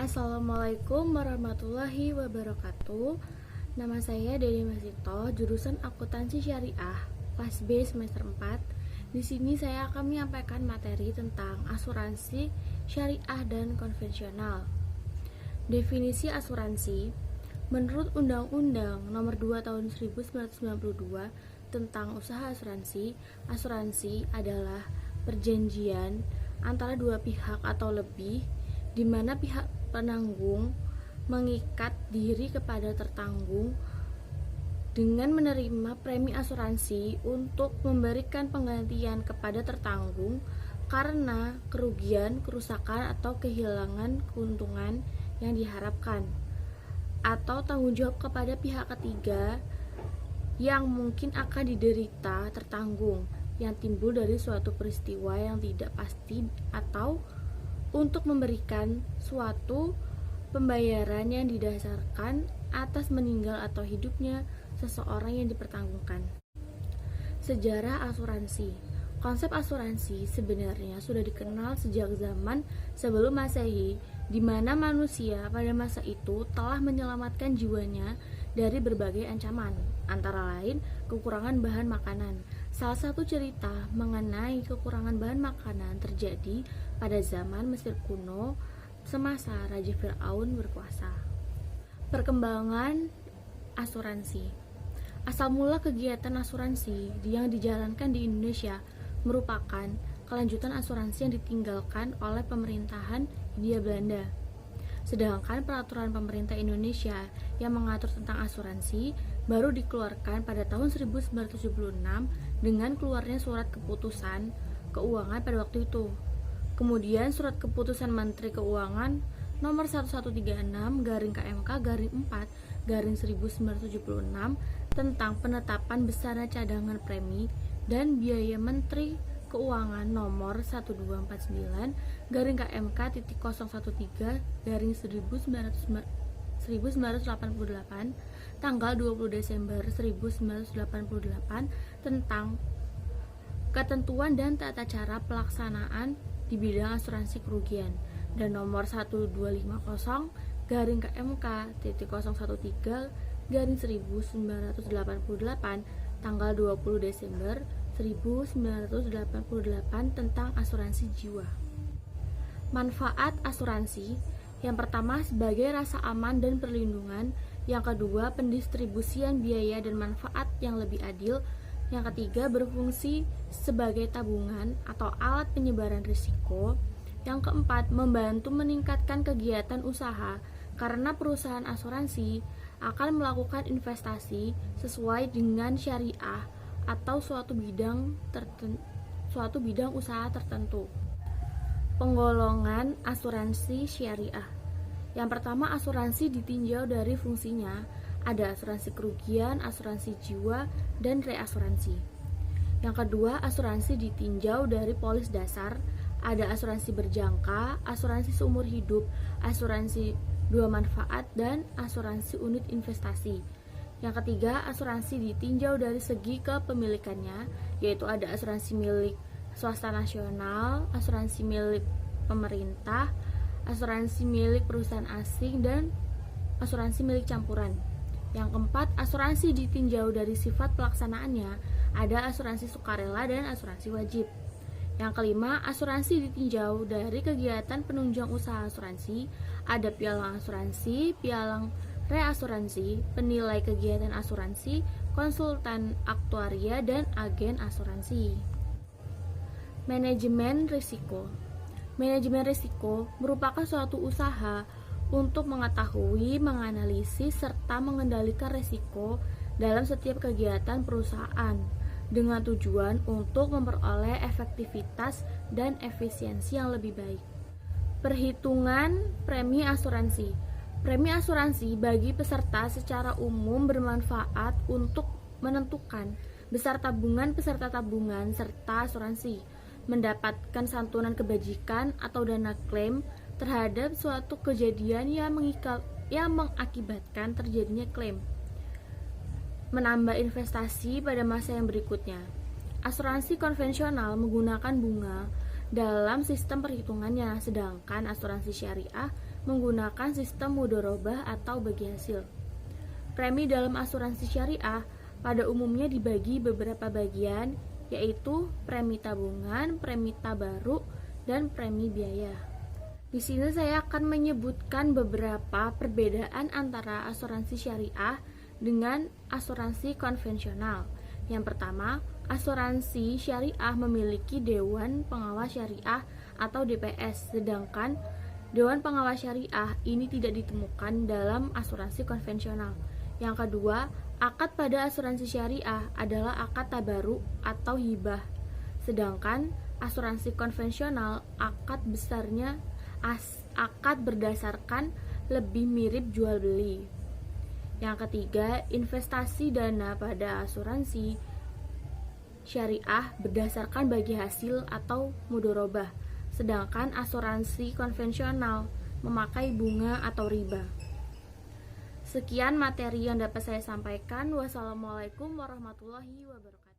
Assalamualaikum warahmatullahi wabarakatuh. Nama saya Dede Masito, jurusan Akuntansi Syariah, kelas B semester 4. Di sini saya akan menyampaikan materi tentang asuransi syariah dan konvensional. Definisi asuransi menurut Undang-Undang Nomor 2 Tahun 1992 tentang usaha asuransi, asuransi adalah perjanjian antara dua pihak atau lebih di mana pihak penanggung mengikat diri kepada tertanggung dengan menerima premi asuransi untuk memberikan penggantian kepada tertanggung karena kerugian, kerusakan, atau kehilangan keuntungan yang diharapkan, atau tanggung jawab kepada pihak ketiga yang mungkin akan diderita tertanggung yang timbul dari suatu peristiwa yang tidak pasti atau untuk memberikan suatu pembayaran yang didasarkan atas meninggal atau hidupnya seseorang yang dipertanggungkan. Sejarah asuransi. Konsep asuransi sebenarnya sudah dikenal sejak zaman sebelum Masehi, di mana manusia pada masa itu telah menyelamatkan jiwanya dari berbagai ancaman, antara lain kekurangan bahan makanan. Salah satu cerita mengenai kekurangan bahan makanan terjadi pada zaman Mesir kuno semasa Raja Fir'aun berkuasa. Perkembangan asuransi. Asal mula kegiatan asuransi yang dijalankan di Indonesia merupakan kelanjutan asuransi yang ditinggalkan oleh pemerintahan Hindia Belanda. Sedangkan peraturan pemerintah Indonesia yang mengatur tentang asuransi baru dikeluarkan pada tahun 1976 dengan keluarnya surat keputusan keuangan pada waktu itu. Kemudian surat keputusan Menteri Keuangan nomor 1136-4-1976 tentang penetapan besaran cadangan premi dan biaya Menteri Keuangan nomor 1213-1988 tanggal 20 Desember 1988 tentang ketentuan dan tata cara pelaksanaan di bidang asuransi kerugian, dan nomor 1250-KMK-013-1988 tanggal 20 Desember 1988 tentang asuransi jiwa. Manfaat asuransi. Yang pertama, sebagai rasa aman dan perlindungan. Yang kedua, pendistribusian biaya dan manfaat yang lebih adil. Yang ketiga, berfungsi sebagai tabungan atau alat penyebaran risiko. Yang keempat, membantu meningkatkan kegiatan usaha karena perusahaan asuransi akan melakukan investasi sesuai dengan syariah atau suatu bidang usaha tertentu. Penggolongan asuransi syariah. Yang pertama, asuransi ditinjau dari fungsinya. Ada asuransi kerugian, asuransi jiwa, dan reasuransi. Yang kedua, asuransi ditinjau dari polis dasar. Ada asuransi berjangka, asuransi seumur hidup, asuransi dua manfaat, dan asuransi unit investasi. Yang ketiga, asuransi ditinjau dari segi kepemilikannya, yaitu ada asuransi milik swasta nasional, asuransi milik pemerintah, asuransi milik perusahaan asing, dan asuransi milik campuran. Yang keempat, asuransi ditinjau dari sifat pelaksanaannya, ada asuransi sukarela dan asuransi wajib. Yang kelima, asuransi ditinjau dari kegiatan penunjang usaha asuransi, ada pialang asuransi, pialang reasuransi, penilai kegiatan asuransi, konsultan aktuaria, dan agen asuransi. Manajemen risiko. Manajemen risiko merupakan suatu usaha untuk mengetahui, menganalisis, serta mengendalikan risiko dalam setiap kegiatan perusahaan dengan tujuan untuk memperoleh efektivitas dan efisiensi yang lebih baik. Perhitungan premi asuransi. Premi asuransi bagi peserta secara umum bermanfaat untuk menentukan besar tabungan peserta tabungan serta asuransi, mendapatkan santunan kebajikan atau dana klaim terhadap suatu kejadian yang mengakibatkan terjadinya klaim, menambah investasi pada masa yang berikutnya. Asuransi konvensional menggunakan bunga dalam sistem perhitungannya, sedangkan asuransi syariah menggunakan sistem mudharabah atau bagi hasil. Premi dalam asuransi syariah pada umumnya dibagi beberapa bagian, yaitu premi tabungan, premi tabaruk, dan premi biaya. Di sini saya akan menyebutkan beberapa perbedaan antara asuransi syariah dengan asuransi konvensional. Yang pertama, asuransi syariah memiliki Dewan Pengawas Syariah atau DPS, sedangkan Dewan Pengawas Syariah ini tidak ditemukan dalam asuransi konvensional. Yang kedua, akad pada asuransi syariah adalah akad tabaruk atau hibah, sedangkan asuransi konvensional akad berdasarkan lebih mirip jual beli. Yang ketiga, investasi dana pada asuransi syariah berdasarkan bagi hasil atau mudharabah, sedangkan asuransi konvensional memakai bunga atau riba. Sekian materi yang dapat saya sampaikan. Wassalamualaikum warahmatullahi wabarakatuh.